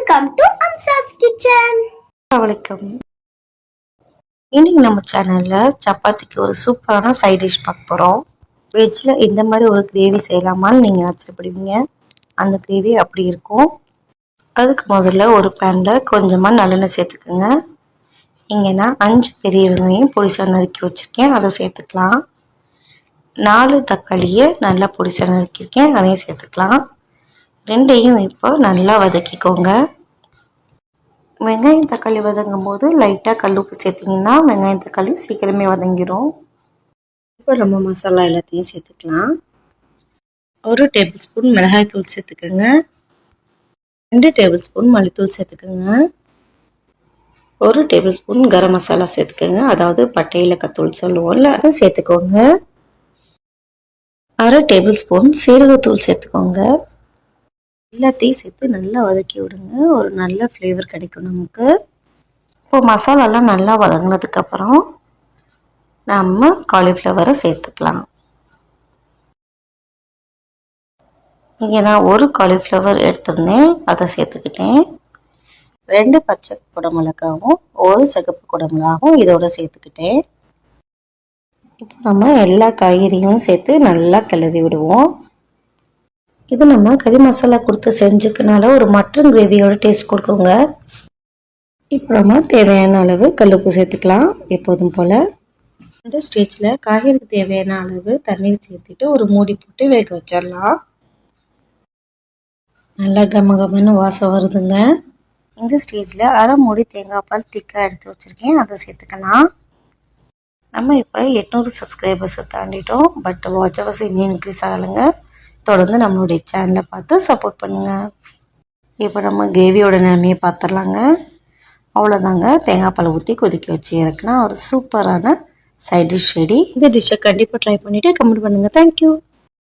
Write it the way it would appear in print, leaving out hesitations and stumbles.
Welcome to அம்சாஸ் kitchen. வணக்கம். இன்னைக்கு நம்ம சேனல்ல சப்பாத்திக்கு ஒரு சூப்பரான சைட் டிஷ் பார்க்க போறோம். வெஜ்ல இந்த மாதிரி ஒரு கிரேவி செய்யலாமான்னு நீங்க ஆச்சரியப்படுவீங்க. அந்த கிரேவி அப்படி இருக்கும். அதுக்கு முதல்ல ஒரு பேன்ல கொஞ்சமா நல்லெண்ணெய் சேர்த்துக்கோங்க. இங்க நான் 5 பெரிய வெங்காயம் பொடிசா நறுக்கி வச்சிருக்கேன், அதை சேர்த்துக்கலாம். 4 தக்காளியை நல்லா பொடிசா நறுக்கியிருக்கேன், அதையும் சேர்த்துக்கலாம். ரெண்டையும் இப்போ நல்லா வதக்கிக்கோங்க. வெங்காயம் தக்காளி வதங்கும் போது லைட்டாக கல்லுப்பு சேர்த்திங்கன்னா வெங்காயம் தக்காளி சீக்கிரமே வதங்கிடும். இப்போ நம்ம மசாலா எல்லாத்தையும் சேர்த்துக்கலாம். 1 டேபிள் ஸ்பூன் மிளகாய் தூள் சேர்த்துக்கோங்க. 2 டேபிள் ஸ்பூன் மல்லித்தூள் சேர்த்துக்கோங்க. 1 டேபிள் ஸ்பூன் கரம் மசாலா சேர்த்துக்கோங்க, அதாவது பட்டை ஏலக்காய் சொல்லுவோம்ல, அதை சேர்த்துக்கோங்க. 1/2 டேபிள் ஸ்பூன் சீரகத்தூள் சேர்த்துக்கோங்க. எல்லாத்தையும் சேர்த்து நல்லா வதக்கி விடுங்க, ஒரு நல்ல ஃப்ளேவர் கிடைக்கும் நமக்கு. இப்போ மசாலாலாம் நல்லா வதங்கினதுக்கப்புறம் நம்ம காலிஃப்ளவரை சேர்த்துக்கலாம். இங்கே நான் 1 காலிஃப்ளவர் எடுத்திருந்தேன், அதை சேர்த்துக்கிட்டேன். 2 பச்சை குடமிளகாவும் 1 சிகப்பு குடமிளகாவும் இதோட சேர்த்துக்கிட்டேன். இப்போ நம்ம எல்லா காய்கறியும் சேர்த்து நல்லா கிளறி விடுவோம். இது நம்ம கறி மசாலா கொடுத்து செஞ்சுக்கனால ஒரு மட்டன் கிரேவியோட டேஸ்ட் கொடுக்குங்க. இப்போ நம்ம தேவையான அளவு கல்லுப்பு சேர்த்துக்கலாம். எப்போதும் போல் இந்த ஸ்டேஜில் காய்கறிக்கு தேவையான அளவு தண்ணீர் சேர்த்துட்டு ஒரு மூடி போட்டு வேக வச்சிடலாம். நல்லா கமகமன்னு வாசம் வருதுங்க. இந்த ஸ்டேஜில் 1/2 மூடி தேங்காய் பால் திக்காக எடுத்து வச்சுருக்கேன், அதை சேர்த்துக்கலாம். நம்ம இப்போ 800 சப்ஸ்கிரைபர்ஸை தாண்டிட்டோம். பட் வாட்ச் ஹவர்ஸ் இன்னும் இன்க்ரீஸ் ஆகலைங்க. தொடர்ந்து நம்மளுடைய சேனலை பார்த்து சப்போர்ட் பண்ணுங்கள். இப்போ நம்ம கிரேவியோட நிலைமையை பார்த்துடலாங்க. அவ்வளோதாங்க, தேங்காய் பால் ஊற்றி கொதிக்க வச்சு இறக்குனா ஒரு சூப்பரான சைட் டிஷ் ரெடி. இந்த டிஷ்ஷை கண்டிப்பாக ட்ரை பண்ணிவிட்டு கமெண்ட் பண்ணுங்கள். தேங்க்யூ.